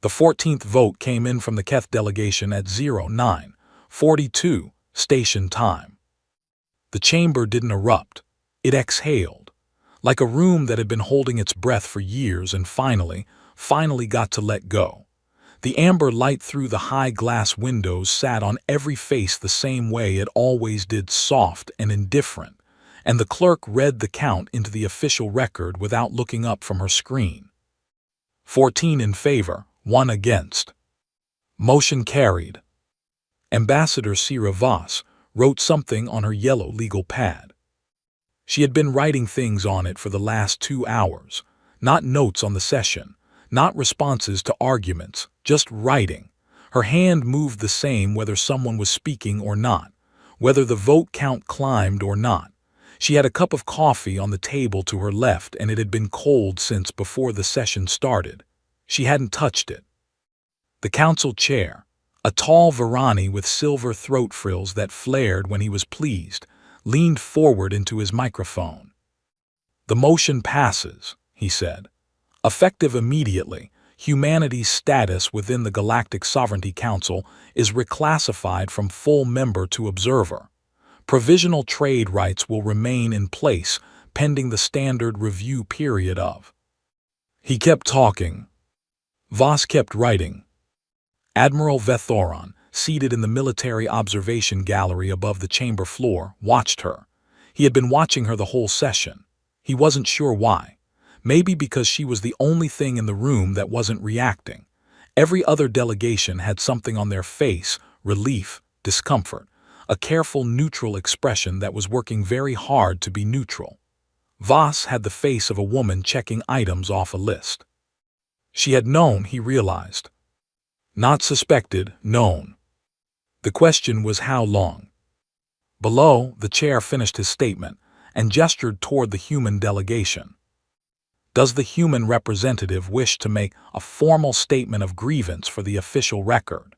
The 14th vote came in from the Keth delegation at 09:42 station time. The chamber didn't erupt. It exhaled, like a room that had been holding its breath for years and finally got to let go. The amber light through the high glass windows sat on every face the same way it always did, soft and indifferent, and the clerk read the count into the official record without looking up from her screen. 14 in favor, 1 against. Motion carried. Ambassador Sira Voss wrote something on her yellow legal pad. She had been writing things on it for the last 2 hours, not notes on the session, not responses to arguments, just writing. Her hand moved the same whether someone was speaking or not, whether the vote count climbed or not. She had a cup of coffee on the table to her left, and it had been cold since before the session started. She hadn't touched it. The council chair, a tall Varani with silver throat frills that flared when he was pleased, leaned forward into his microphone. "The motion passes," he said. "Effective immediately, humanity's status within the Galactic Sovereignty Council is reclassified from full member to observer. Provisional trade rights will remain in place pending the standard review period of." He kept talking. Voss kept writing. Admiral Vethoron, seated in the military observation gallery above the chamber floor, watched her. He had been watching her the whole session. He wasn't sure why. Maybe because she was the only thing in the room that wasn't reacting. Every other delegation had something on their face: relief, discomfort, a careful neutral expression that was working very hard to be neutral. Voss had the face of a woman checking items off a list. She had known, he realized. Not suspected, known. The question was how long. Below, the chair finished his statement and gestured toward the human delegation. "Does the human representative wish to make a formal statement of grievance for the official record?"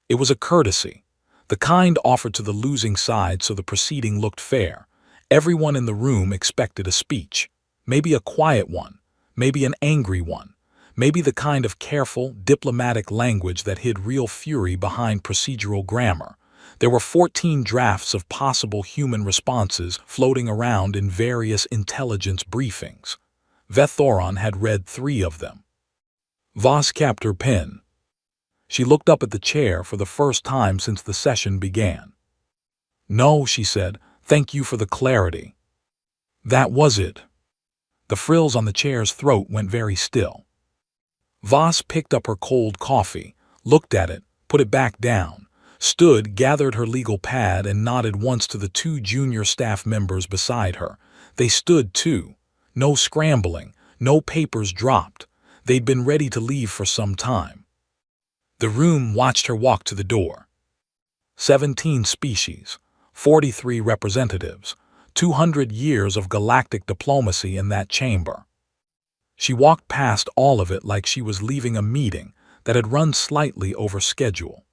It was a courtesy, the kind offered to the losing side so the proceeding looked fair. Everyone in the room expected a speech, maybe a quiet one, maybe an angry one, maybe the kind of careful, diplomatic language that hid real fury behind procedural grammar. There were 14 drafts of possible human responses floating around in various intelligence briefings. Vethoron had read 3 of them. Voss capped her pen. She looked up at the chair for the first time since the session began. "No," she said, "thank you for the clarity." That was it. The frills on the chair's throat went very still. Voss picked up her cold coffee, looked at it, put it back down, stood, gathered her legal pad, and nodded once to the 2 junior staff members beside her. They stood too. No scrambling, no papers dropped. They'd been ready to leave for some time. The room watched her walk to the door. 17 species, 43 representatives, 200 years of galactic diplomacy in that chamber. She walked past all of it like she was leaving a meeting that had run slightly over schedule.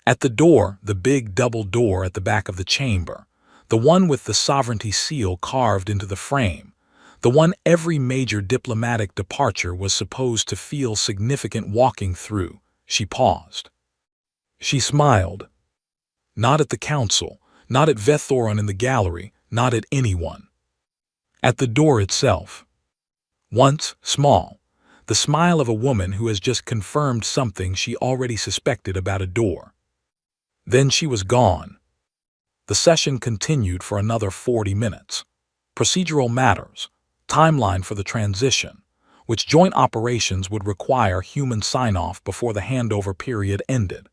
At the door, the big double door at the back of the chamber, the one with the sovereignty seal carved into the frame, the one every major diplomatic departure was supposed to feel significant walking through, she paused. She smiled. Not at the council, not at Vethoron in the gallery, not at anyone. At the door itself. Once, small, the smile of a woman who has just confirmed something she already suspected about a door. Then she was gone. The session continued for another 40 minutes. Procedural matters, timeline for the transition, which joint operations would require human sign-off before the handover period ended.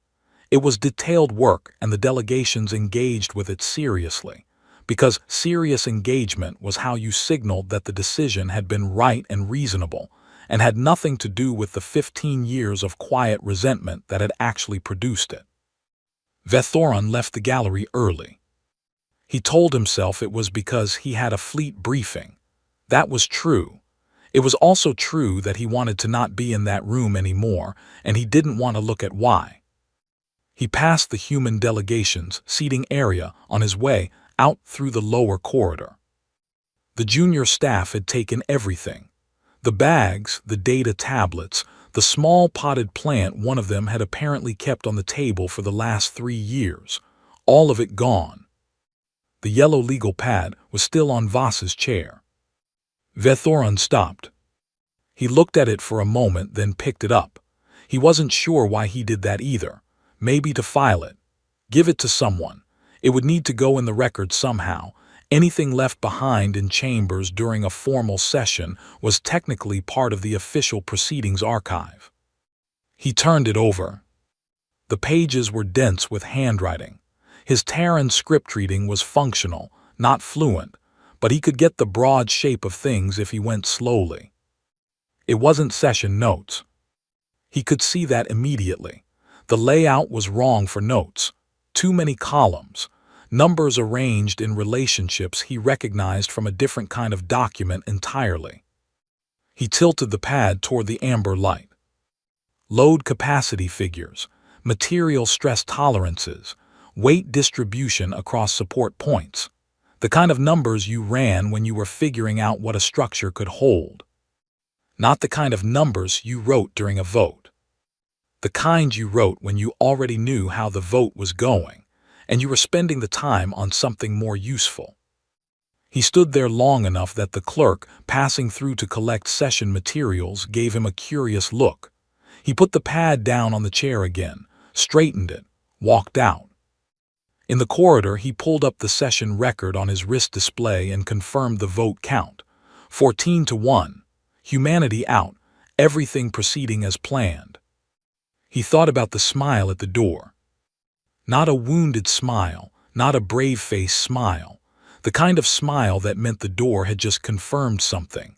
It was detailed work, and the delegations engaged with it seriously, because serious engagement was how you signaled that the decision had been right and reasonable, and had nothing to do with the 15 years of quiet resentment that had actually produced it. Vethoron left the gallery early. He told himself it was because he had a fleet briefing. That was true. It was also true that he wanted to not be in that room anymore, and he didn't want to look at why. He passed the human delegation's seating area on his way out through the lower corridor. The junior staff had taken everything. The bags, the data tablets, The small potted plant one of them had apparently kept on the table for the last 3 years, all of it gone. The yellow legal pad was still on Voss's chair. Vethoron stopped. He looked at it for a moment, then picked it up. He wasn't sure why he did that either. Maybe to file it. Give it to someone. It would need to go in the record somehow. Anything left behind in chambers during a formal session was technically part of the official proceedings archive. He turned it over. The pages were dense with handwriting. His Terran script reading was functional, not fluent, but he could get the broad shape of things if he went slowly. It wasn't session notes. He could see that immediately. The layout was wrong for notes. Too many columns. Numbers arranged in relationships he recognized from a different kind of document entirely. He tilted the pad toward the amber light. Load capacity figures, material stress tolerances, weight distribution across support points. The kind of numbers you ran when you were figuring out what a structure could hold. Not the kind of numbers you wrote during a vote. The kind you wrote when you already knew how the vote was going, and you were spending the time on something more useful. He stood there long enough that the clerk, passing through to collect session materials, gave him a curious look. He put the pad down on the chair again, straightened it, walked out. In the corridor, he pulled up the session record on his wrist display and confirmed the vote count. 14-1. Humanity out, everything proceeding as planned. He thought about the smile at the door. Not a wounded smile, not a brave-faced smile. The kind of smile that meant the door had just confirmed something.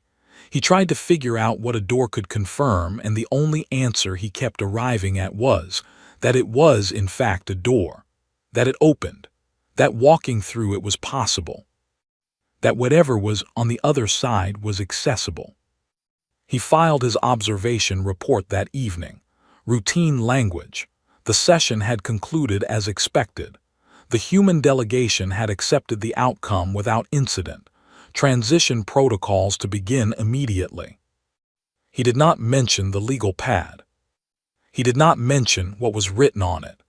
He tried to figure out what a door could confirm, and the only answer he kept arriving at was that it was, in fact, a door. That it opened. That walking through it was possible. That whatever was on the other side was accessible. He filed his observation report that evening. Routine language. The session had concluded as expected. The human delegation had accepted the outcome without incident. Transition protocols to begin immediately. He did not mention the legal pad. He did not mention what was written on it.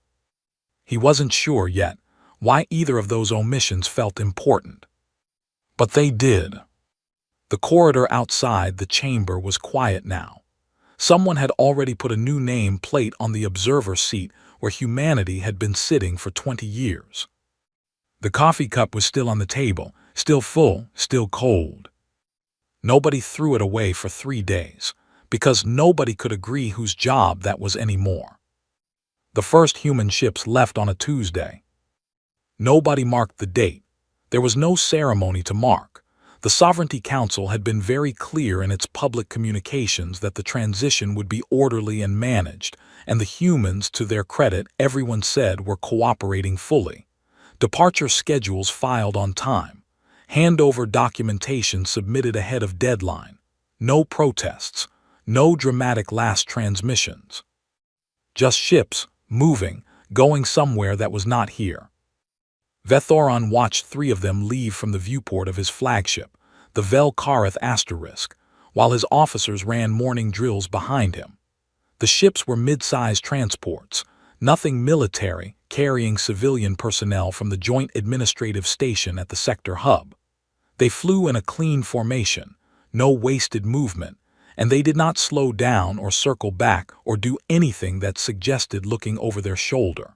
He wasn't sure yet why either of those omissions felt important. But they did. The corridor outside the chamber was quiet now. Someone had already put a new name plate on the observer seat where humanity had been sitting for 20 years. The coffee cup was still on the table, still full, still cold. Nobody threw it away for 3 days, because nobody could agree whose job that was anymore. The first human ships left on a Tuesday. Nobody marked the date. There was no ceremony to mark. The Sovereignty Council had been very clear in its public communications that the transition would be orderly and managed, and the humans, to their credit, everyone said were cooperating fully. Departure schedules filed on time. Handover documentation submitted ahead of deadline. No protests. No dramatic last transmissions. Just ships, moving, going somewhere that was not here. Vethoron watched 3 of them leave from the viewport of his flagship, the Vel Kareth Asterisk, while his officers ran morning drills behind him. The ships were mid-sized transports, nothing military, carrying civilian personnel from the Joint Administrative Station at the sector hub. They flew in a clean formation, no wasted movement, and they did not slow down or circle back or do anything that suggested looking over their shoulder.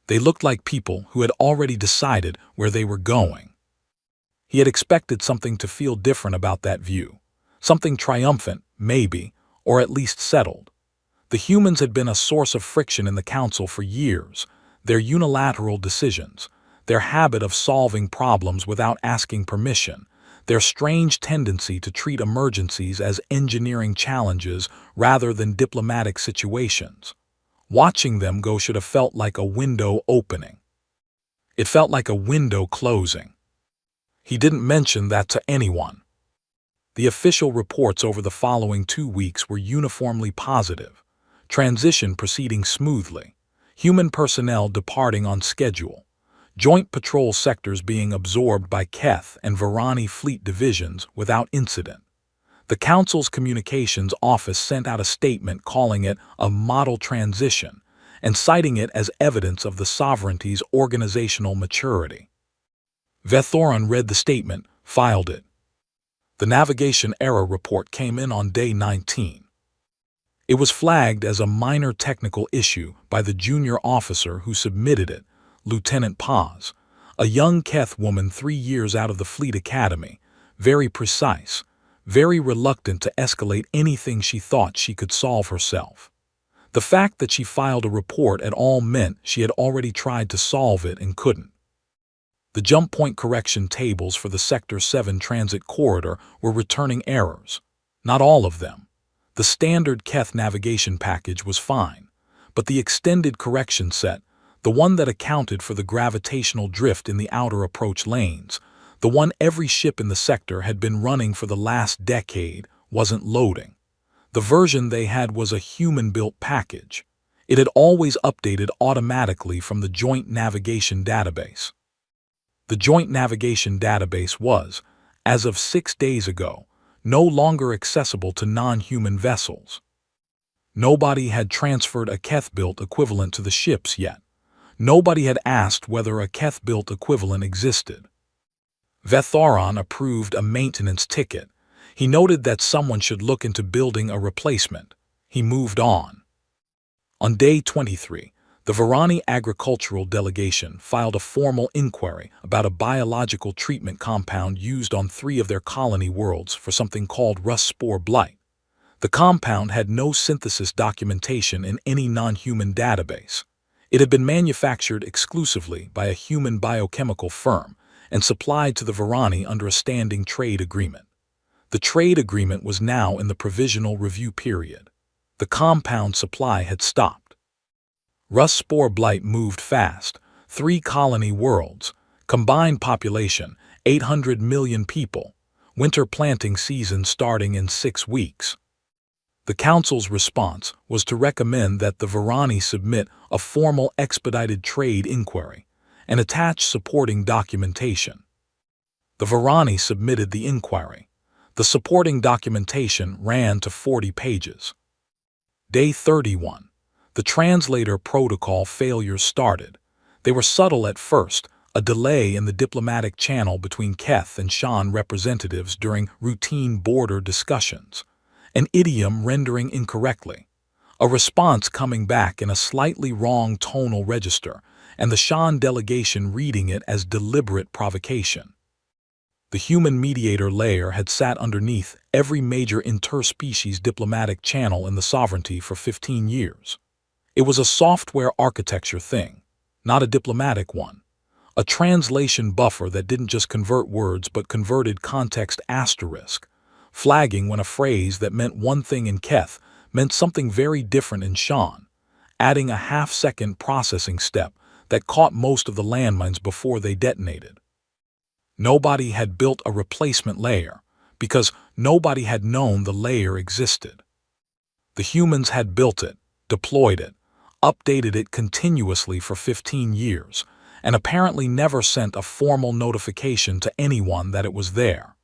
They looked like people who had already decided where they were going. He had expected something to feel different about that view. Something triumphant, maybe, or at least settled. The humans had been a source of friction in the council for years. Their unilateral decisions, their habit of solving problems without asking permission, their strange tendency to treat emergencies as engineering challenges rather than diplomatic situations. Watching them go should have felt like a window opening. It felt like a window closing. He didn't mention that to anyone. The official reports over the following 2 weeks were uniformly positive. Transition proceeding smoothly. Human personnel departing on schedule. Joint patrol sectors being absorbed by Keth and Varani fleet divisions without incident. The Council's communications office sent out a statement calling it a model transition and citing it as evidence of the sovereignty's organizational maturity. Vethoron read the statement, filed it. The navigation error report came in on day 19. It was flagged as a minor technical issue by the junior officer who submitted it, Lieutenant Paz, a young Keth woman 3 years out of the Fleet Academy, very precise, very reluctant to escalate anything she thought she could solve herself. The fact that she filed a report at all meant she had already tried to solve it and couldn't. The jump point correction tables for the Sector 7 transit corridor were returning errors. Not all of them. The standard Keth navigation package was fine, but the extended correction set, the one that accounted for the gravitational drift in the outer approach lanes, the one every ship in the sector had been running for the last decade, wasn't loading. The version they had was a human-built package. It had always updated automatically from the Joint Navigation Database. The Joint Navigation Database was, as of 6 days ago, no longer accessible to non-human vessels. Nobody had transferred a Keth-built equivalent to the ships yet. Nobody had asked whether a Keth-built equivalent existed. Vethoron approved a maintenance ticket. He noted that someone should look into building a replacement. He moved on. On day 23, the Varani agricultural delegation filed a formal inquiry about a biological treatment compound used on 3 of their colony worlds for something called rust spore blight. The compound had no synthesis documentation in any non-human database. It had been manufactured exclusively by a human biochemical firm and supplied to the Varani under a standing trade agreement. The trade agreement was now in the provisional review period. The compound supply had stopped. Rust spore blight moved fast. 3 colony worlds, combined population 800 million people, winter planting season starting in 6 weeks. The Council's response was to recommend that the Varani submit a formal expedited trade inquiry and attach supporting documentation. The Varani submitted the inquiry. The supporting documentation ran to 40 pages. Day 31. The translator protocol failures started. They were subtle at first, a delay in the diplomatic channel between Keth and Shan representatives during routine border discussions, an idiom rendering incorrectly, a response coming back in a slightly wrong tonal register, and the Shan delegation reading it as deliberate provocation. The human mediator layer had sat underneath every major interspecies diplomatic channel in the sovereignty for 15 years. It was a software architecture thing, not a diplomatic one. A translation buffer that didn't just convert words but converted context asterisk, flagging when a phrase that meant one thing in Keth meant something very different in Shan, adding a half-second processing step that caught most of the landmines before they detonated. Nobody had built a replacement layer because nobody had known the layer existed. The humans had built it, deployed it, updated it continuously for 15 years, and apparently never sent a formal notification to anyone that it was there.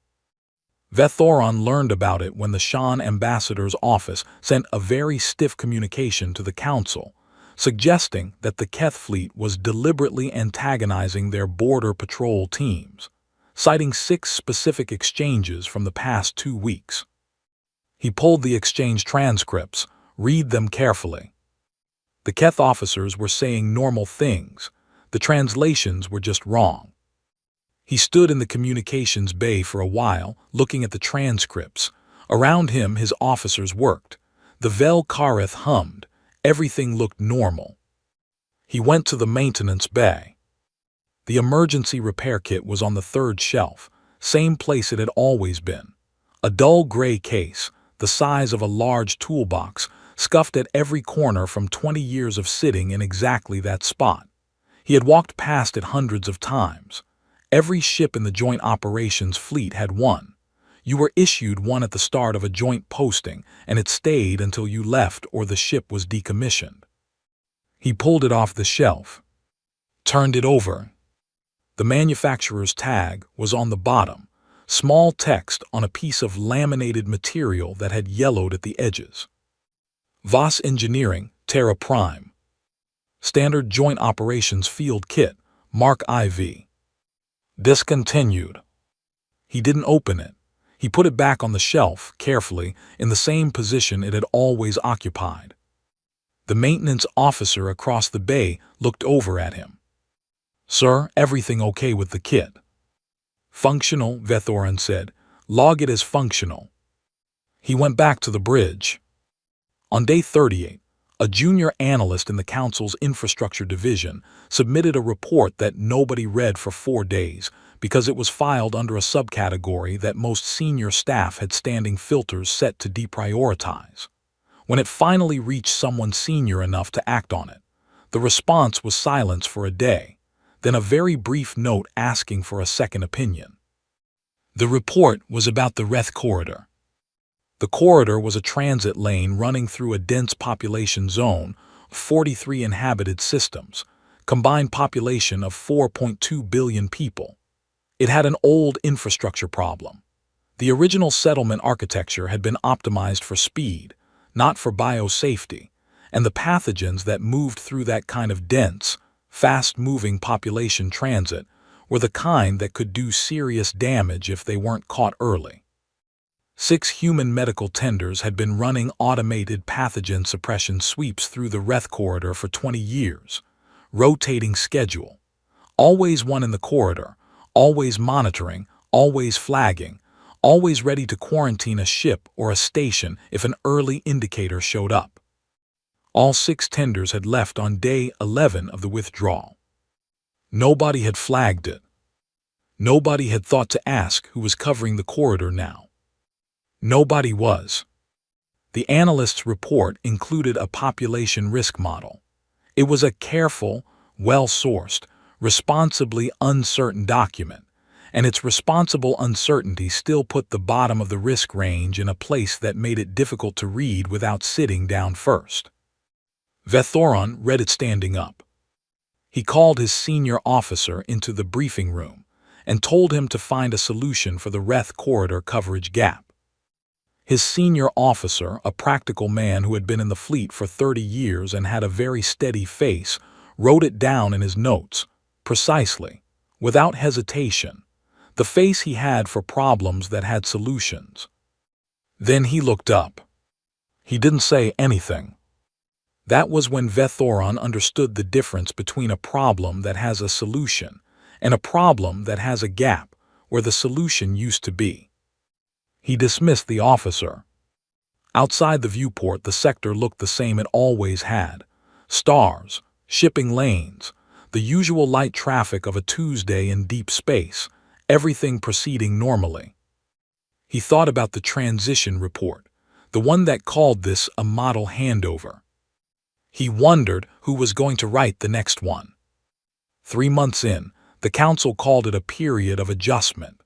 Vethoron learned about it when the Shan ambassador's office sent a very stiff communication to the Council, suggesting that the Keth fleet was deliberately antagonizing their border patrol teams, citing 6 specific exchanges from the past 2 weeks. He pulled the exchange transcripts, read them carefully. The Keth officers were saying normal things. The translations were just wrong. He stood in the communications bay for a while, looking at the transcripts. Around him, his officers worked. The Vel Kareth hummed. Everything looked normal. He went to the maintenance bay. The emergency repair kit was on the 3rd shelf, same place it had always been. A dull gray case, the size of a large toolbox, scuffed at every corner from 20 years of sitting in exactly that spot. He had walked past it hundreds of times. Every ship in the Joint Operations Fleet had one. You were issued one at the start of a joint posting, and it stayed until you left or the ship was decommissioned. He pulled it off the shelf, turned it over. The manufacturer's tag was on the bottom, Small text on a piece of laminated material that had yellowed at the edges. VOS Engineering, Terra Prime. Standard Joint Operations Field Kit, Mark IV. Discontinued. He didn't open it. He put it back on the shelf, carefully, in the same position it had always occupied. The maintenance officer across the bay looked over at him. "Sir, everything okay with the kit?" "Functional," Vethoran said. "Log it as functional." He went back to the bridge. On day 38, a junior analyst in the Council's Infrastructure Division submitted a report that nobody read for 4 days because it was filed under a subcategory that most senior staff had standing filters set to deprioritize. When it finally reached someone senior enough to act on it, the response was silence for a day, then a very brief note asking for a second opinion. The report was about the Reth Corridor. The corridor was a transit lane running through a dense population zone of 43 inhabited systems, combined population of 4.2 billion people. It had an old infrastructure problem. The original settlement architecture had been optimized for speed, not for biosafety, and the pathogens that moved through that kind of dense, fast-moving population transit were the kind that could do serious damage if they weren't caught early. 6 human medical tenders had been running automated pathogen suppression sweeps through the Reth corridor for 20 years, rotating schedule. Always one in the corridor, always monitoring, always flagging, always ready to quarantine a ship or a station if an early indicator showed up. All 6 tenders had left on day 11 of the withdrawal. Nobody had flagged it. Nobody had thought to ask who was covering the corridor now. Nobody was. The analyst's report included a population risk model. It was a careful, well-sourced, responsibly uncertain document, and its responsible uncertainty still put the bottom of the risk range in a place that made it difficult to read without sitting down first. Vethoran read it standing up. He called his senior officer into the briefing room and told him to find a solution for the Reth corridor coverage gap. His senior officer, a practical man who had been in the fleet for 30 years and had a very steady face, wrote it down in his notes, precisely, without hesitation, the face he had for problems that had solutions. Then he looked up. He didn't say anything. That was when Vethoran understood the difference between a problem that has a solution and a problem that has a gap where the solution used to be. He dismissed the officer. Outside the viewport, the sector looked the same it always had. Stars, shipping lanes, the usual light traffic of a Tuesday in deep space, everything proceeding normally. He thought about the transition report, the one that called this a model handover. He wondered who was going to write the next one. 3 months in, the council called it a period of adjustment.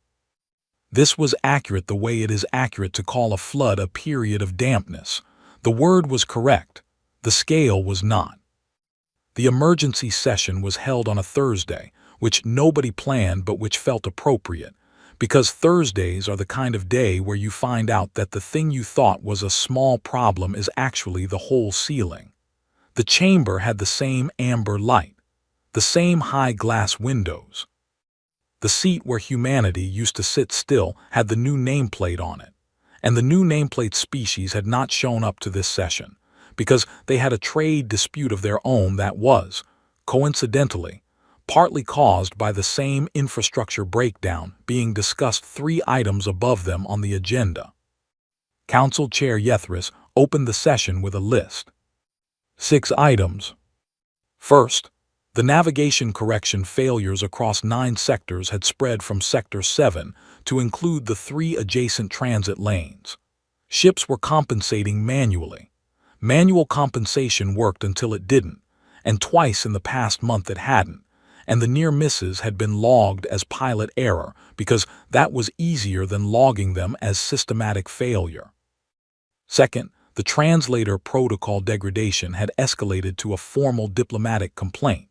This was accurate the way it is accurate to call a flood a period of dampness. The word was correct. The scale was not. The emergency session was held on a Thursday, which nobody planned but which felt appropriate, because Thursdays are the kind of day where you find out that the thing you thought was a small problem is actually the whole ceiling. The chamber had the same amber light, the same high glass windows. The seat where humanity used to sit still had the new nameplate on it, and the new nameplate species had not shown up to this session, because they had a trade dispute of their own that was, coincidentally, partly caused by the same infrastructure breakdown being discussed 3 items above them on the agenda. Council Chair Yethris opened the session with a list. 6 items. First, the navigation correction failures across 9 sectors had spread from Sector 7 to include the 3 adjacent transit lanes. Ships were compensating manually. Manual compensation worked until it didn't, and twice in the past month it hadn't, and the near misses had been logged as pilot error because that was easier than logging them as systematic failure. Second, the translator protocol degradation had escalated to a formal diplomatic complaint.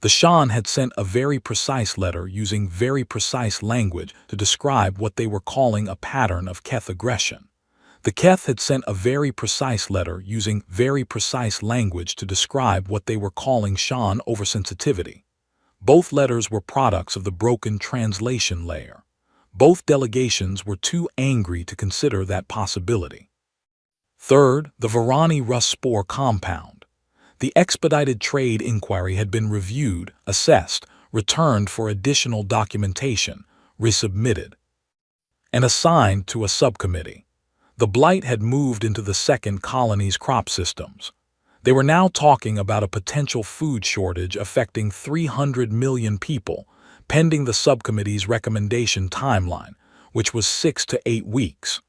The Shan had sent a very precise letter using very precise language to describe what they were calling a pattern of Keth aggression. The Keth had sent a very precise letter using very precise language to describe what they were calling Shan oversensitivity. Both letters were products of the broken translation layer. Both delegations were too angry to consider that possibility. Third, the Varani rust spore compound. The expedited trade inquiry had been reviewed, assessed, returned for additional documentation, resubmitted, and assigned to a subcommittee. The blight had moved into the second colony's crop systems. They were now talking about a potential food shortage affecting 300 million people, pending the subcommittee's recommendation timeline, which was 6 to 8 weeks.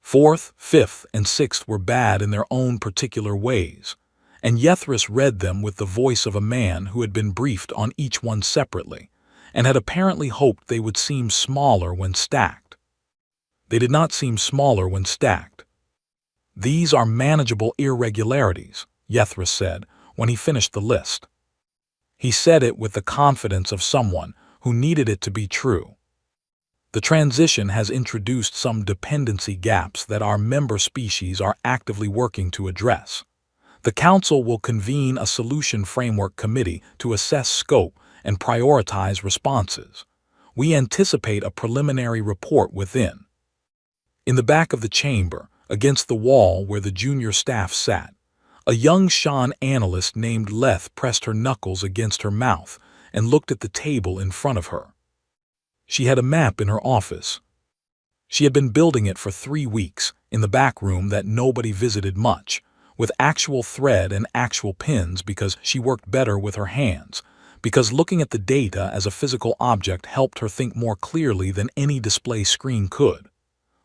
Fourth, fifth, and sixth were bad in their own particular ways, and Yethris read them with the voice of a man who had been briefed on each one separately, and had apparently hoped they would seem smaller when stacked. They did not seem smaller when stacked. "These are manageable irregularities," Yethris said when he finished the list. He said it with the confidence of someone who needed it to be true. "The transition has introduced some dependency gaps that our member species are actively working to address. The Council will convene a Solution Framework Committee to assess scope and prioritize responses. We anticipate a preliminary report within." In the back of the chamber, against the wall where the junior staff sat, a young Shan analyst named Leth pressed her knuckles against her mouth and looked at the table in front of her. She had a map in her office. She had been building it for 3 weeks in the back room that nobody visited much, with actual thread and actual pins because she worked better with her hands, because looking at the data as a physical object helped her think more clearly than any display screen could.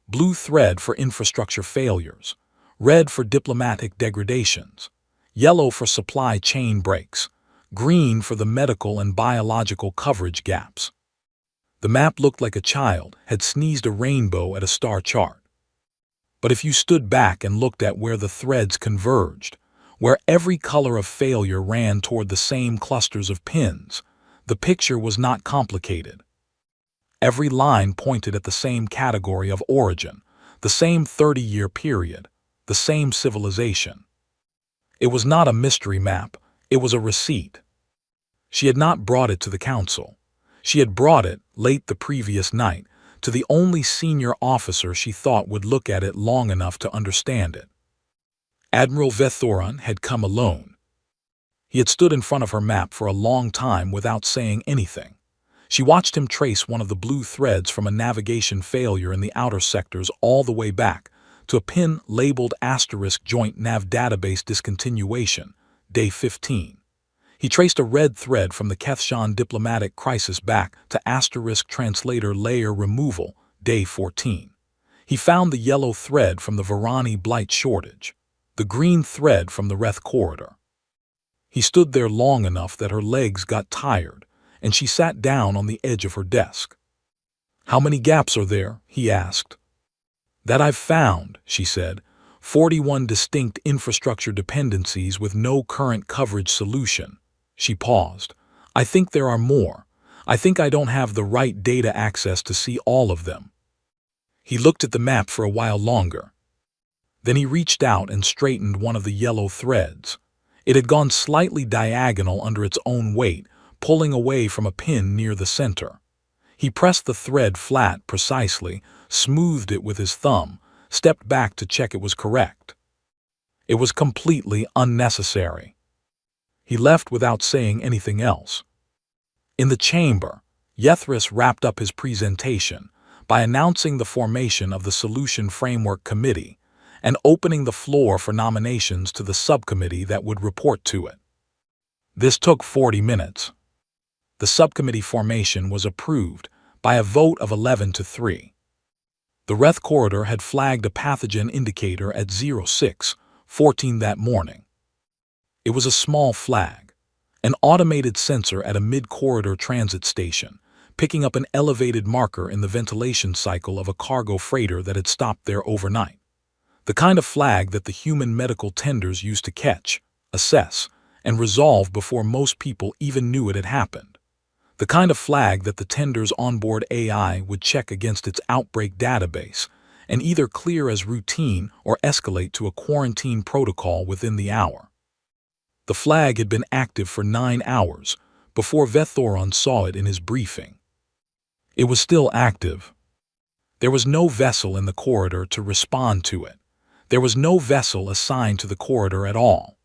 Blue thread for infrastructure failures, red for diplomatic degradations, yellow for supply chain breaks, green for the medical and biological coverage gaps. The map looked like a child had sneezed a rainbow at a star chart. But if you stood back and looked at where the threads converged, where every color of failure ran toward the same clusters of pins, the picture was not complicated. Every line pointed at the same category of origin, the same 30-year period, the same civilization. It was not a mystery map, it was a receipt. She had not brought it to the Council. She had brought it, late the previous night, to the only senior officer she thought would look at it long enough to understand it. Admiral Vethoran had come alone. He had stood in front of her map for a long time without saying anything. She watched him trace one of the blue threads from a navigation failure in the outer sectors all the way back to a pin labeled * Joint Nav Database Discontinuation, Day 15. He traced a red thread from the Kethshan Diplomatic Crisis back to * Translator Layer Removal, Day 14. He found the yellow thread from the Varani Blight Shortage, the green thread from the Reth Corridor. He stood there long enough that her legs got tired, and she sat down on the edge of her desk. "How many gaps are there?" he asked. "That I've found," she said, 41 distinct infrastructure dependencies with no current coverage solution." She paused. "I think there are more. I think I don't have the right data access to see all of them." He looked at the map for a while longer. Then he reached out and straightened one of the yellow threads. It had gone slightly diagonal under its own weight, pulling away from a pin near the center. He pressed the thread flat precisely, smoothed it with his thumb, stepped back to check it was correct. It was completely unnecessary. He left without saying anything else. In the chamber, Yethris wrapped up his presentation by announcing the formation of the Solution Framework Committee and opening the floor for nominations to the subcommittee that would report to it. This took 40 minutes. The subcommittee formation was approved by a vote of 11 to 3. The Reth Corridor had flagged a pathogen indicator at 06:14 that morning. It was a small flag, an automated sensor at a mid-corridor transit station, picking up an elevated marker in the ventilation cycle of a cargo freighter that had stopped there overnight. The kind of flag that the human medical tenders used to catch, assess, and resolved before most people even knew it had happened. The kind of flag that the tender's onboard AI would check against its outbreak database and either clear as routine or escalate to a quarantine protocol within the hour. The flag had been active for 9 hours before Vethoron saw it in his briefing. It was still active. There was no vessel in the corridor to respond to it. There was no vessel assigned to the corridor at all.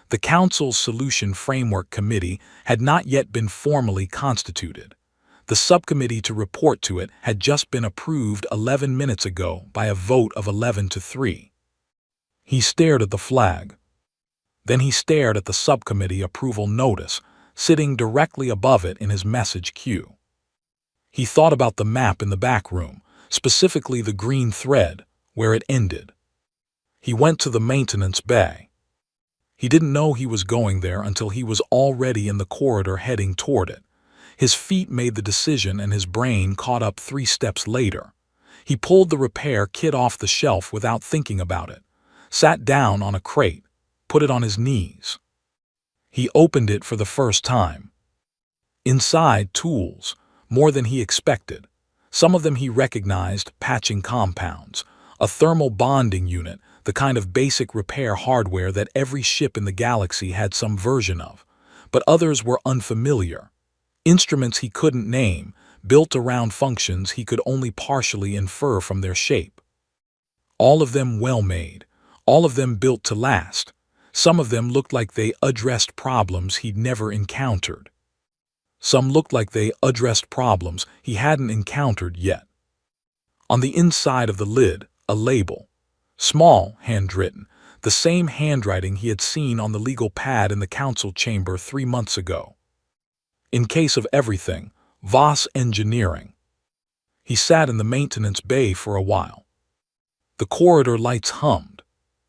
The Council's Solution Framework Committee had not yet been formally constituted. The subcommittee to report to it had just been approved 11 minutes ago by a vote of 11 to 3. He stared at the flag. Then he stared at the subcommittee approval notice, sitting directly above it in his message queue. He thought about the map in the back room, specifically the green thread, where it ended. He went to the maintenance bay. He didn't know he was going there until he was already in the corridor heading toward it. His feet made the decision and his brain caught up 3 steps later. He pulled the repair kit off the shelf without thinking about it, sat down on a crate, put it on his knees. He opened it for the first time. Inside, tools, more than he expected. Some of them he recognized: patching compounds, a thermal bonding unit, the kind of basic repair hardware that every ship in the galaxy had some version of. But others were unfamiliar. Instruments he couldn't name, built around functions he could only partially infer from their shape. All of them well-made, all of them built to last. Some of them looked like they addressed problems he'd never encountered. Some looked like they addressed problems he hadn't encountered yet. On the inside of the lid, a label. Small, handwritten, the same handwriting he had seen on the legal pad in the council chamber 3 months ago. In case of everything, Voss Engineering. He sat in the maintenance bay for a while. The corridor lights hummed.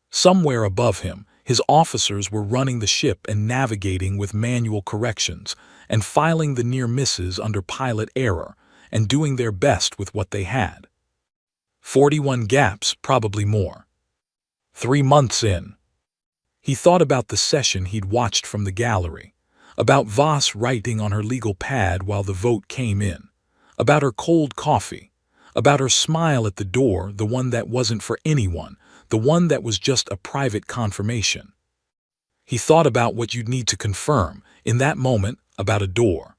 Somewhere above him, his officers were running the ship and navigating with manual corrections and filing the near misses under pilot error and doing their best with what they had. 41 gaps, probably more. 3 months in. He thought about the session he'd watched from the gallery, about Voss writing on her legal pad while the vote came in, about her cold coffee, about her smile at the door, the one that wasn't for anyone, the one that was just a private confirmation. He thought about what you'd need to confirm, in that moment, about a door.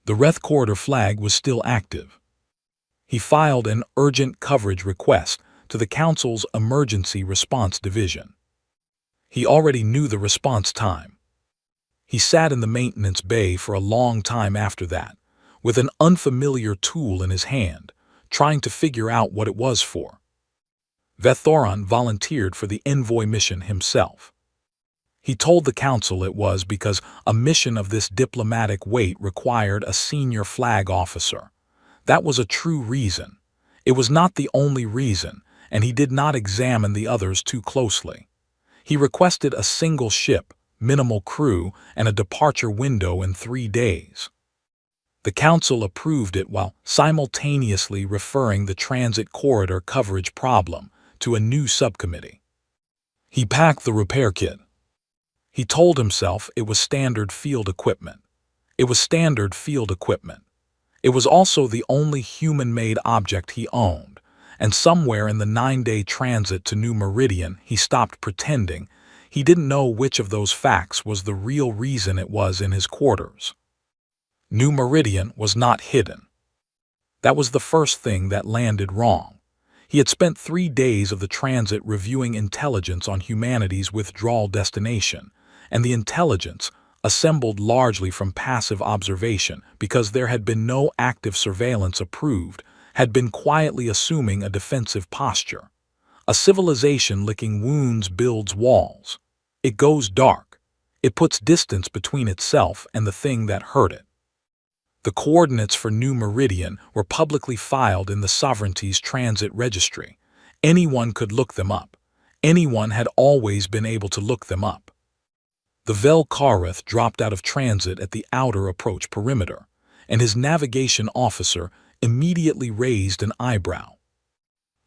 The Reth corridor flag was still active. He filed an urgent coverage request to the Council's Emergency Response Division. He already knew the response time. He sat in the maintenance bay for a long time after that, with an unfamiliar tool in his hand, trying to figure out what it was for. Vethoron volunteered for the envoy mission himself. He told the council it was because a mission of this diplomatic weight required a senior flag officer. That was a true reason. It was not the only reason, and he did not examine the others too closely. He requested a single ship, minimal crew, and a departure window in 3 days. The council approved it while simultaneously referring the transit corridor coverage problem to a new subcommittee. He packed the repair kit. He told himself it was standard field equipment. It was standard field equipment. It was also the only human-made object he owned, and somewhere in the 9-day transit to New Meridian he stopped pretending he didn't know which of those facts was the real reason it was in his quarters. New Meridian was not hidden. That was the first thing that landed wrong. He had spent 3 days of the transit reviewing intelligence on humanity's withdrawal destination, and the intelligence, assembled largely from passive observation because there had been no active surveillance approved, had been quietly assuming a defensive posture. A civilization licking wounds builds walls. It goes dark. It puts distance between itself and the thing that hurt it. The coordinates for New Meridian were publicly filed in the Sovereignty's transit registry. Anyone could look them up. Anyone had always been able to look them up. The Vel Kareth dropped out of transit at the outer approach perimeter, and his navigation officer immediately raised an eyebrow.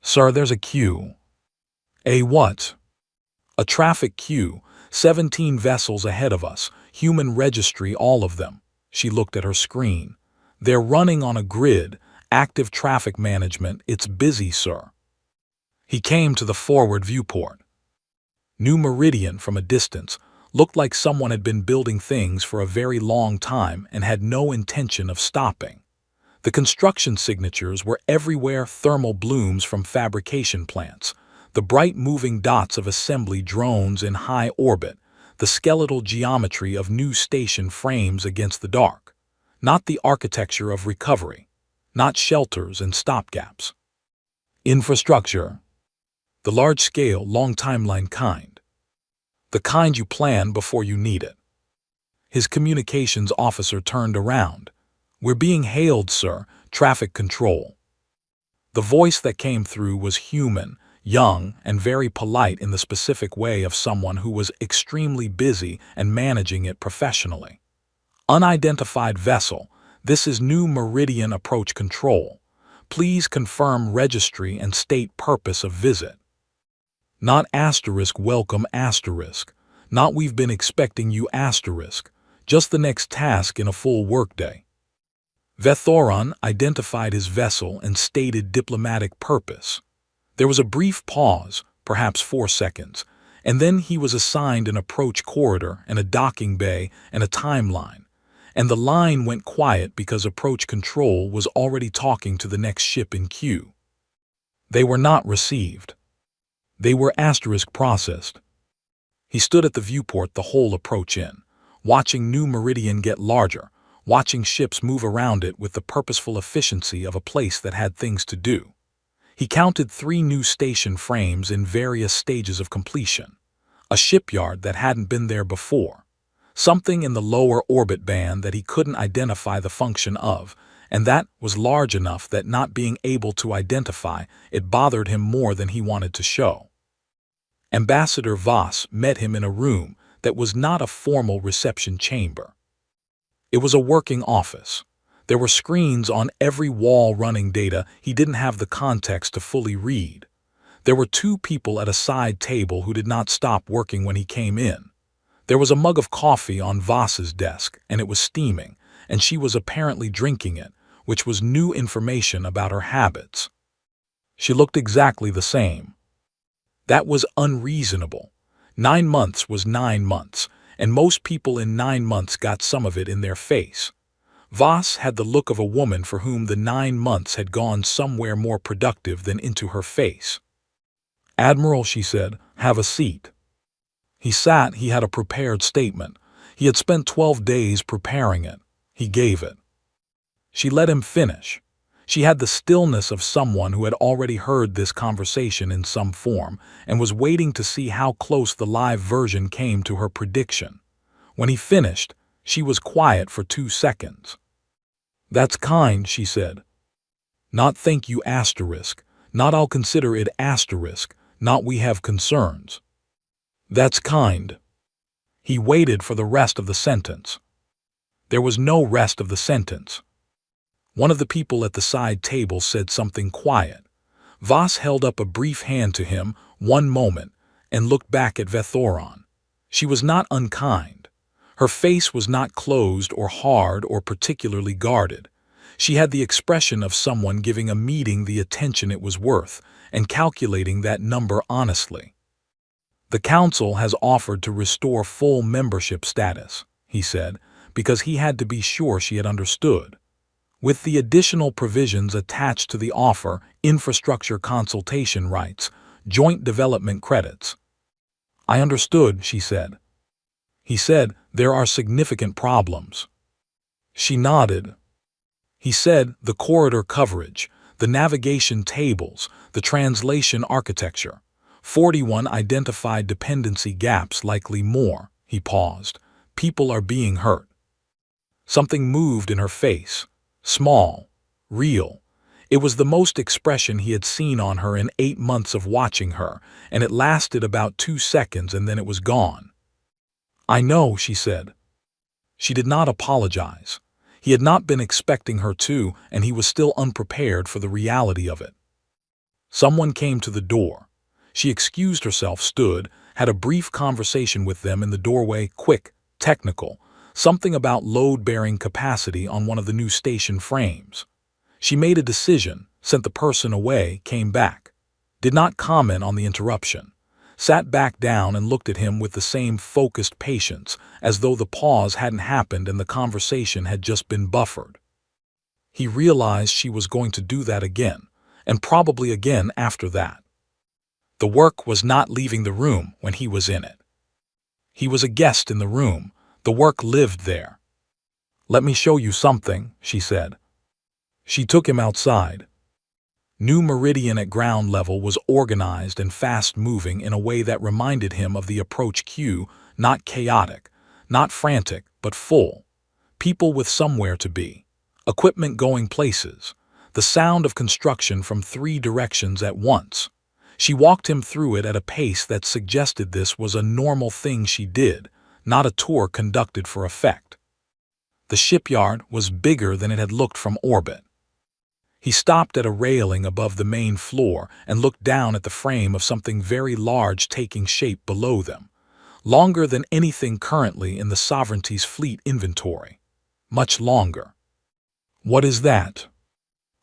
"Sir, there's a queue." "A what?" "A traffic queue, 17 vessels ahead of us, human registry, all of them. She looked at her screen. They're running on a grid, active traffic management, it's busy, sir. He came to the forward viewport. New Meridian from a distance looked like someone had been building things for a very long time and had no intention of stopping. The construction signatures were everywhere, thermal blooms from fabrication plants, the bright moving dots of assembly drones in high orbit, the skeletal geometry of new station frames against the dark. Not the architecture of recovery, not shelters and stopgaps. Infrastructure. The large-scale, long-timeline kind. The kind you plan before you need it. His communications officer turned around. "We're being hailed, sir, traffic control." The voice that came through was human, young, and very polite in the specific way of someone who was extremely busy and managing it professionally. "Unidentified vessel, this is New Meridian Approach Control. Please confirm registry and state purpose of visit." Not asterisk welcome asterisk, not we've been expecting you asterisk, just the next task in a full workday. Vethoron identified his vessel and stated diplomatic purpose. There was a brief pause, perhaps 4 seconds, and then he was assigned an approach corridor and a docking bay and a timeline, and the line went quiet because approach control was already talking to the next ship in queue. They were not received. They were asterisk processed. He stood at the viewport the whole approach in, watching New Meridian get larger, watching ships move around it with the purposeful efficiency of a place that had things to do. He counted 3 new station frames in various stages of completion, a shipyard that hadn't been there before, something in the lower orbit band that he couldn't identify the function of, and that was large enough that not being able to identify it bothered him more than he wanted to show. Ambassador Voss met him in a room that was not a formal reception chamber. It was a working office. There were screens on every wall running data he didn't have the context to fully read. There were 2 people at a side table who did not stop working when he came in. There was a mug of coffee on Voss's desk, and it was steaming, and she was apparently drinking it, which was new information about her habits. She looked exactly the same. That was unreasonable. 9 months was 9 months, and most people in 9 months got some of it in their face. Voss had the look of a woman for whom the 9 months had gone somewhere more productive than into her face. "Admiral," she said, "have a seat." He sat. He had a prepared statement. He had spent 12 days preparing it. He gave it. She let him finish. She had the stillness of someone who had already heard this conversation in some form and was waiting to see how close the live version came to her prediction. When he finished, she was quiet for 2 seconds. "That's kind," she said. "Not thank you asterisk, not I'll consider it asterisk, not we have concerns. That's kind." He waited for the rest of the sentence. There was no rest of the sentence. One of the people at the side table said something quiet. Voss held up a brief hand to him, 1 moment, and looked back at Vethoron. She was not unkind. Her face was not closed or hard or particularly guarded. She had the expression of someone giving a meeting the attention it was worth and calculating that number honestly. "The Council has offered to restore full membership status," he said, because he had to be sure she had understood. "With the additional provisions attached to the offer, infrastructure consultation rights, joint development credits." "I understood," she said. He said, "There are significant problems." She nodded. He said, "The corridor coverage, the navigation tables, the translation architecture. 41 identified dependency gaps, likely more." He paused. "People are being hurt." Something moved in her face. Small. Real. It was the most expression he had seen on her in 8 months of watching her, and it lasted about 2 seconds and then it was gone. "I know," she said. She did not apologize. He had not been expecting her to, and he was still unprepared for the reality of it. Someone came to the door. She excused herself, stood, had a brief conversation with them in the doorway, quick, technical, something about load-bearing capacity on one of the new station frames. She made a decision, sent the person away, came back. Did not comment on the interruption. Sat back down and looked at him with the same focused patience, as though the pause hadn't happened and the conversation had just been buffered. He realized she was going to do that again, and probably again after that. The work was not leaving the room when he was in it. He was a guest in the room. The work lived there. "Let me show you something," she said. She took him outside. New Meridian at ground level was organized and fast-moving in a way that reminded him of the approach queue, not chaotic, not frantic, but full. People with somewhere to be. Equipment going places. The sound of construction from 3 directions at once. She walked him through it at a pace that suggested this was a normal thing she did, not a tour conducted for effect. The shipyard was bigger than it had looked from orbit. He stopped at a railing above the main floor and looked down at the frame of something very large taking shape below them, longer than anything currently in the Sovereignty's fleet inventory. Much longer. "What is that?"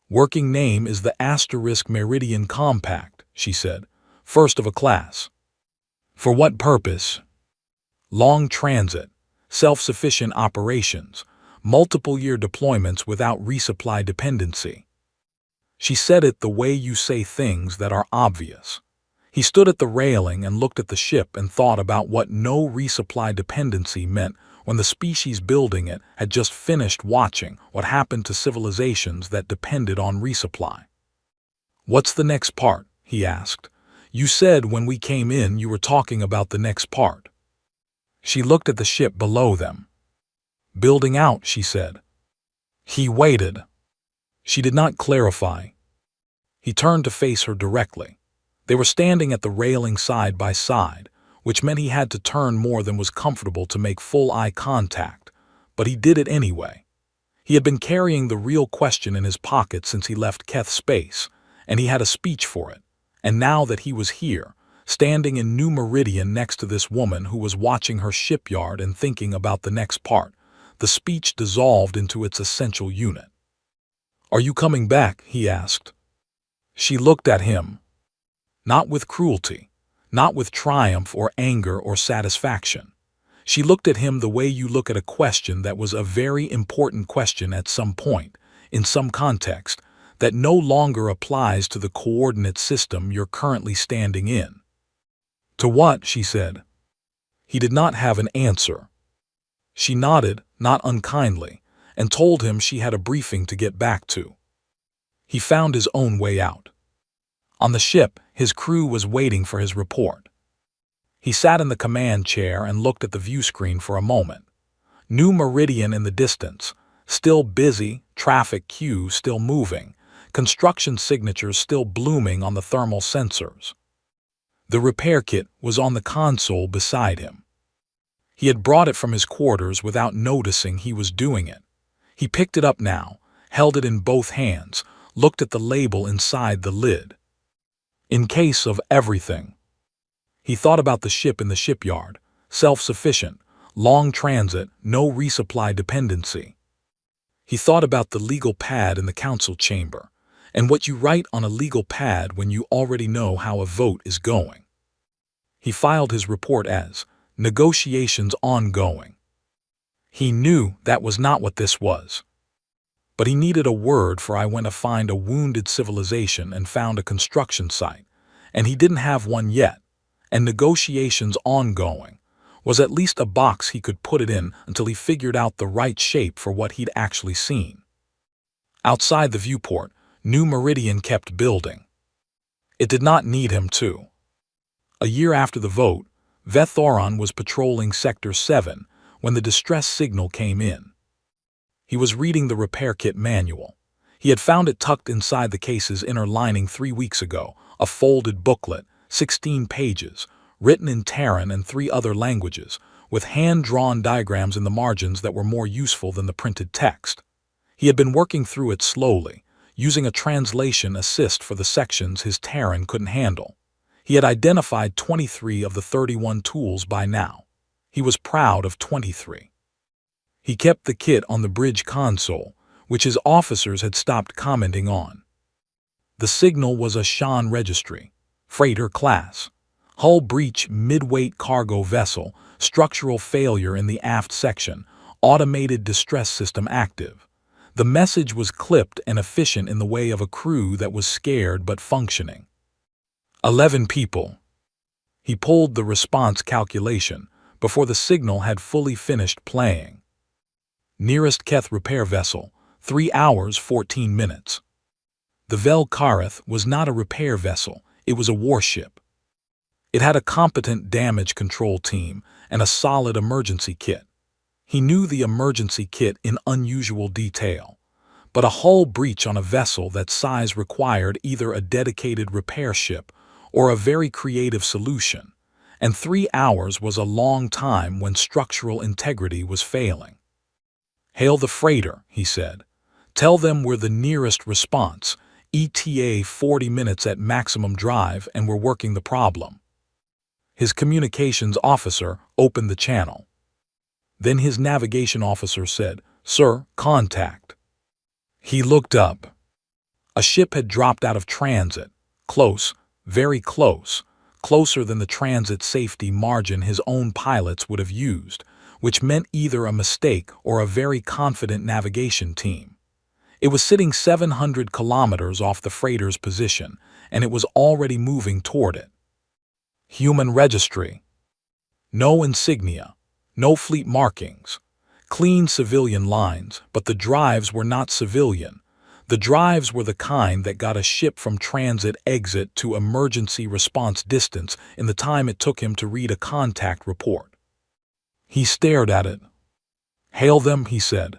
"Working name is the Asterisk Meridian Compact," she said. "First of a class." "For what purpose?" "Long transit, self-sufficient operations, multiple-year deployments without resupply dependency." She said it the way you say things that are obvious. He stood at the railing and looked at the ship and thought about what no resupply dependency meant when the species building it had just finished watching what happened to civilizations that depended on resupply. "What's the next part?" he asked. "You said when we came in you were talking about the next part." She looked at the ship below them. "Building out," she said. He waited. She did not clarify. He turned to face her directly. They were standing at the railing side by side, which meant he had to turn more than was comfortable to make full eye contact, but he did it anyway. He had been carrying the real question in his pocket since he left Keth Space, and he had a speech for it. And now that he was here, standing in New Meridian next to this woman who was watching her shipyard and thinking about the next part, the speech dissolved into its essential unit. "Are you coming back?" he asked. She looked at him. Not with cruelty, not with triumph or anger or satisfaction. She looked at him the way you look at a question that was a very important question at some point, in some context, that no longer applies to the coordinate system you're currently standing in. "To what?" she said. He did not have an answer. She nodded, not unkindly, and told him she had a briefing to get back to. He found his own way out. On the ship, his crew was waiting for his report. He sat in the command chair and looked at the view screen for a moment. New Meridian in the distance, still busy, traffic queue still moving, construction signatures still blooming on the thermal sensors. The repair kit was on the console beside him. He had brought it from his quarters without noticing he was doing it. He picked it up now, held it in both hands, looked at the label inside the lid. "In case of everything." He thought about the ship in the shipyard, self-sufficient, long transit, no resupply dependency. He thought about the legal pad in the council chamber, and what you write on a legal pad when you already know how a vote is going. He filed his report as negotiations ongoing. He knew that was not what this was. But he needed a word for I went to find a wounded civilization and found a construction site, and he didn't have one yet, and negotiations ongoing was at least a box he could put it in until he figured out the right shape for what he'd actually seen. Outside the viewport, New Meridian kept building. It did not need him to. A year after the vote, Vethoron was patrolling Sector 7 when the distress signal came in. He was reading the repair kit manual. He had found it tucked inside the case's inner lining 3 weeks ago, a folded booklet, 16 pages, written in Terran and 3 other languages, with hand-drawn diagrams in the margins that were more useful than the printed text. He had been working through it slowly, using a translation assist for the sections his Terran couldn't handle. He had identified 23 of the 31 tools by now. He was proud of 23. He kept the kit on the bridge console, which his officers had stopped commenting on. The signal was a Shan registry, freighter class, hull breach, midweight cargo vessel, structural failure in the aft section, automated distress system active. The message was clipped and efficient in the way of a crew that was scared but functioning. 11 people. He pulled the response calculation before the signal had fully finished playing. Nearest Keth repair vessel, 3 hours 14 minutes. The Vel Kareth was not a repair vessel, it was a warship. It had a competent damage control team and a solid emergency kit. He knew the emergency kit in unusual detail, but a hull breach on a vessel that size required either a dedicated repair ship or a very creative solution, and 3 hours was a long time when structural integrity was failing. "Hail the freighter," he said. "Tell them we're the nearest response, ETA 40 minutes at maximum drive, and we're working the problem." His communications officer opened the channel. Then his navigation officer said, "Sir, contact." He looked up. A ship had dropped out of transit, close, very close, closer than the transit safety margin his own pilots would have used, which meant either a mistake or a very confident navigation team. It was sitting 700 kilometers off the freighter's position, and it was already moving toward it. Human registry. No insignia, no fleet markings. Clean civilian lines, but the drives were not civilian. The drives were the kind that got a ship from transit exit to emergency response distance in the time it took him to read a contact report. He stared at it. "Hail them," he said.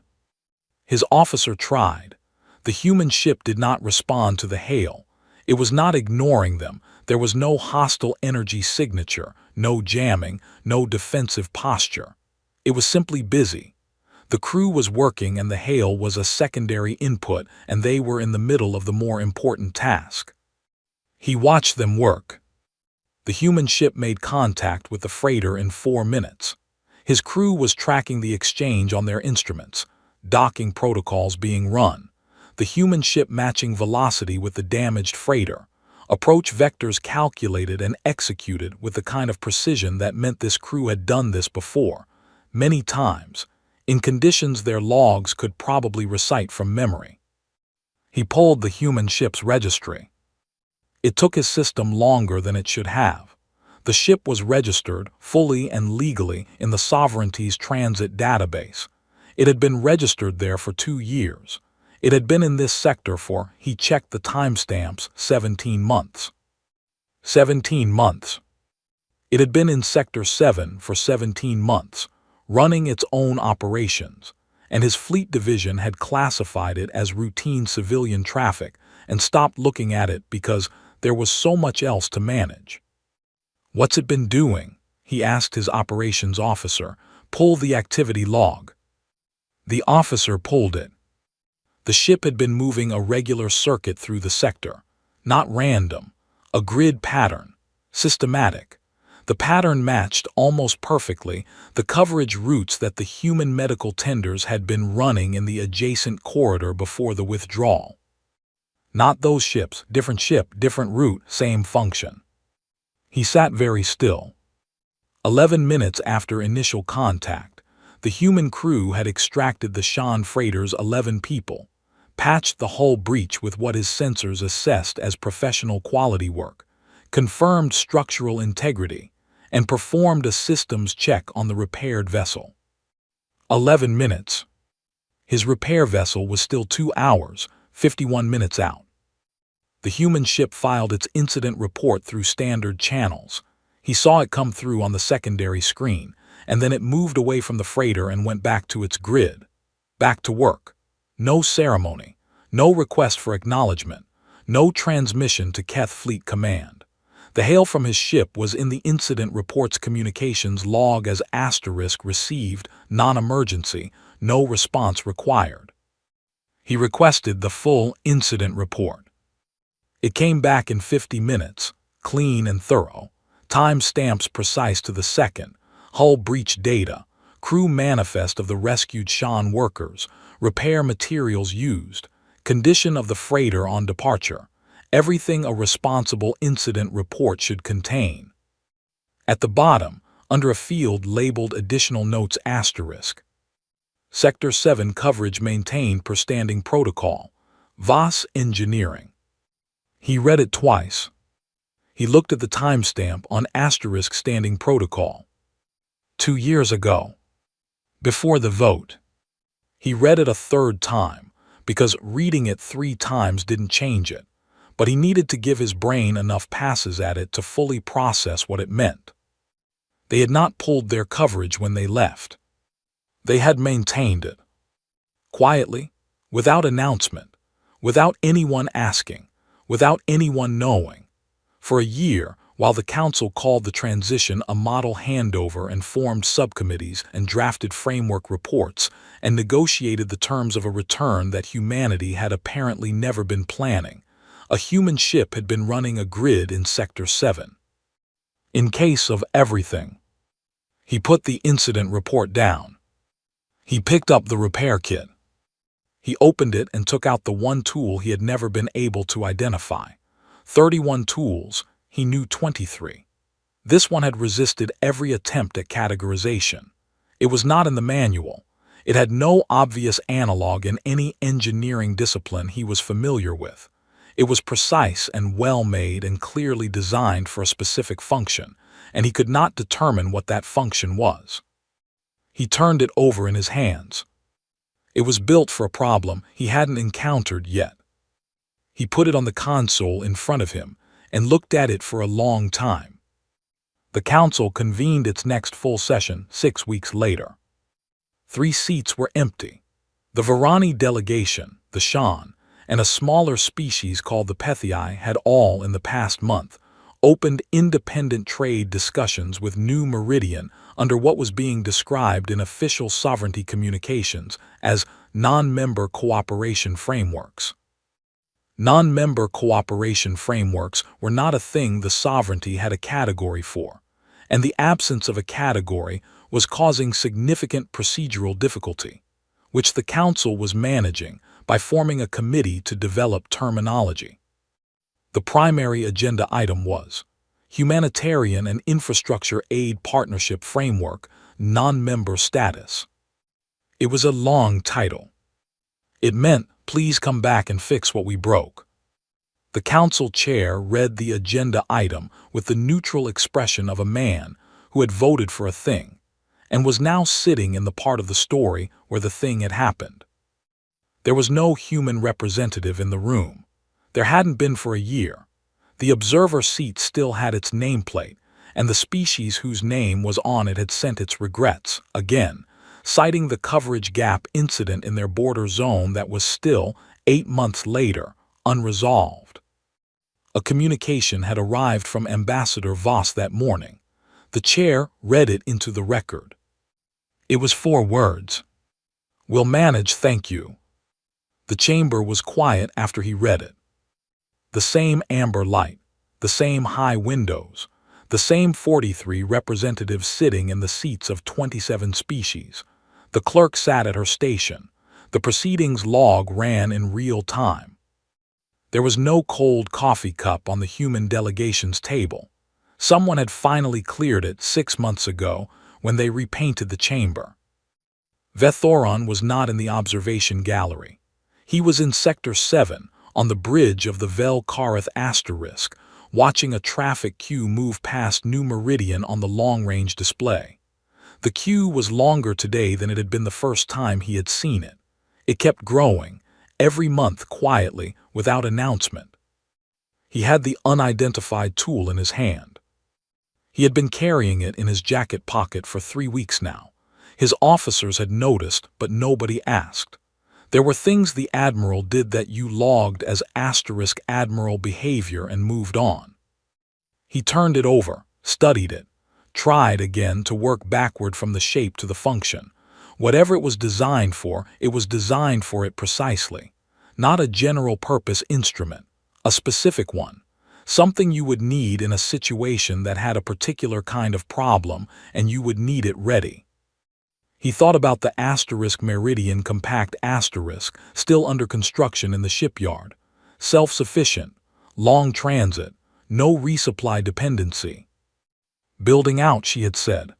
His officer tried. The human ship did not respond to the hail. It was not ignoring them. There was no hostile energy signature, no jamming, no defensive posture. It was simply busy. The crew was working and the hail was a secondary input, and they were in the middle of the more important task. He watched them work. The human ship made contact with the freighter in 4 minutes. His crew was tracking the exchange on their instruments, docking protocols being run, the human ship matching velocity with the damaged freighter, approach vectors calculated and executed with the kind of precision that meant this crew had done this before, many times, in conditions their logs could probably recite from memory. He pulled the human ship's registry. It took his system longer than it should have. The ship was registered, fully and legally, in the Sovereignty's transit database. It had been registered there for 2 years. It had been in this sector for, he checked the timestamps, 17 months. 17 months. It had been in Sector 7 for 17 months, running its own operations, and his fleet division had classified it as routine civilian traffic and stopped looking at it because there was so much else to manage. "What's it been doing?" he asked his operations officer. "Pull the activity log." The officer pulled it. The ship had been moving a regular circuit through the sector, not random, a grid pattern, systematic. The pattern matched almost perfectly the coverage routes that the human medical tenders had been running in the adjacent corridor before the withdrawal. Not those ships, different ship, different route, same function. He sat very still. 11 minutes after initial contact, the human crew had extracted the Shan freighter's 11 people, patched the hull breach with what his sensors assessed as professional quality work, confirmed structural integrity, and performed a systems check on the repaired vessel. 11 minutes. His repair vessel was still 2 hours, 51 minutes out. The human ship filed its incident report through standard channels. He saw it come through on the secondary screen, and then it moved away from the freighter and went back to its grid. Back to work. No ceremony, no request for acknowledgement, no transmission to Keth Fleet Command. The hail from his ship was in the incident report's communications log as asterisk received, non-emergency, no response required. He requested the full incident report. It came back in 50 minutes, clean and thorough, time stamps precise to the second, hull breach data, crew manifest of the rescued Shan workers, repair materials used, condition of the freighter on departure, everything a responsible incident report should contain. At the bottom, under a field labeled Additional Notes **, Sector 7 coverage maintained per standing protocol, VAS Engineering. He read it twice. He looked at the timestamp on * standing protocol. 2 years ago. Before the vote. He read it a third time, because reading it 3 times didn't change it, but he needed to give his brain enough passes at it to fully process what it meant. They had not pulled their coverage when they left. They had maintained it. Quietly, without announcement, without anyone asking, without anyone knowing. For a year, while the council called the transition a model handover and formed subcommittees and drafted framework reports and negotiated the terms of a return that humanity had apparently never been planning, a human ship had been running a grid in Sector 7. In case of everything. He put the incident report down. He picked up the repair kit. He opened it and took out the one tool he had never been able to identify. 31 tools, he knew 23. This one had resisted every attempt at categorization. It was not in the manual. It had no obvious analog in any engineering discipline he was familiar with. It was precise and well-made and clearly designed for a specific function, and he could not determine what that function was. He turned it over in his hands. It was built for a problem he hadn't encountered yet. He put it on the console in front of him and looked at it for a long time. The council convened its next full session 6 weeks later. 3 seats were empty. The Varani delegation, the Shan, and a smaller species called the Pethii had all, in the past month, opened independent trade discussions with New Meridian under what was being described in official sovereignty communications as non-member cooperation frameworks. Non-member cooperation frameworks were not a thing the sovereignty had a category for, and the absence of a category was causing significant procedural difficulty, which the Council was managing by forming a committee to develop terminology. The primary agenda item was Humanitarian and Infrastructure Aid Partnership Framework, Non-Member Status. It was a long title. It meant, please come back and fix what we broke. The council chair read the agenda item with the neutral expression of a man who had voted for a thing and was now sitting in the part of the story where the thing had happened. There was no human representative in the room. There hadn't been for a year. The observer seat still had its nameplate, and the species whose name was on it had sent its regrets, again, citing the coverage gap incident in their border zone that was still, 8 months later, unresolved. A communication had arrived from Ambassador Voss that morning. The chair read it into the record. It was 4 words. "We'll manage, thank you." The chamber was quiet after he read it. The same amber light, the same high windows, the same 43 representatives sitting in the seats of 27 species. The clerk sat at her station. The proceedings log ran in real time. There was no cold coffee cup on the human delegation's table. Someone had finally cleared it 6 months ago when they repainted the chamber. Vethoron was not in the observation gallery. He was in Sector 7, on the bridge of the Vel Kareth **, watching a traffic queue move past New Meridian on the long-range display. The queue was longer today than it had been the first time he had seen it. It kept growing, every month quietly, without announcement. He had the unidentified tool in his hand. He had been carrying it in his jacket pocket for 3 weeks now. His officers had noticed, but nobody asked. There were things the Admiral did that you logged as *Admiral behavior and moved on. He turned it over, studied it, tried again to work backward from the shape to the function. Whatever it was designed for it precisely. Not a general-purpose instrument, a specific one. Something you would need in a situation that had a particular kind of problem and you would need it ready. He thought about the asterisk Meridian Compact asterisk still under construction in the shipyard. Self-sufficient, long transit, no resupply dependency. Building out, she had said.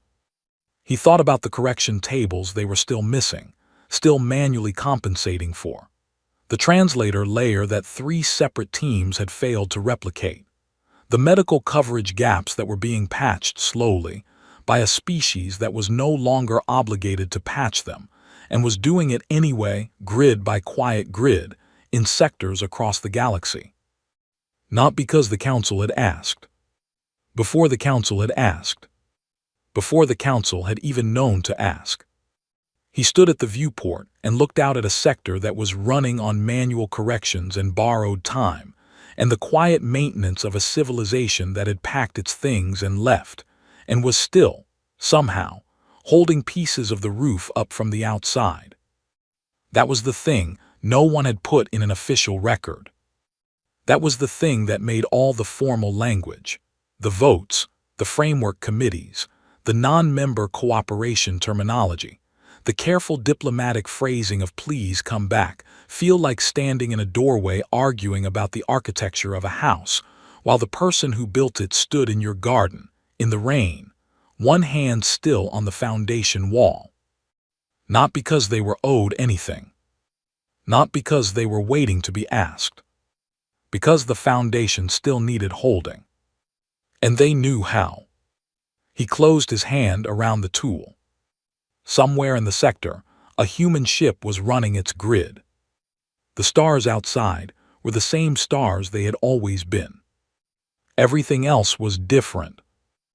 He thought about the correction tables they were still missing, still manually compensating for. The translator layer that 3 separate teams had failed to replicate. The medical coverage gaps that were being patched slowly by a species that was no longer obligated to patch them and was doing it anyway, grid by quiet grid, in sectors across the galaxy. Not because the Council had asked. Before the Council had asked. Before the Council had even known to ask. He stood at the viewport and looked out at a sector that was running on manual corrections and borrowed time, and the quiet maintenance of a civilization that had packed its things and left, and was still, somehow, holding pieces of the roof up from the outside. That was the thing no one had put in an official record. That was the thing that made all the formal language, the votes, the framework committees, the non-member cooperation terminology, the careful diplomatic phrasing of please come back, feel like standing in a doorway arguing about the architecture of a house, while the person who built it stood in your garden, in the rain, one hand still on the foundation wall. Not because they were owed anything. Not because they were waiting to be asked. Because the foundation still needed holding. And they knew how. He closed his hand around the tool. Somewhere in the sector, a human ship was running its grid. The stars outside were the same stars they had always been. Everything else was different,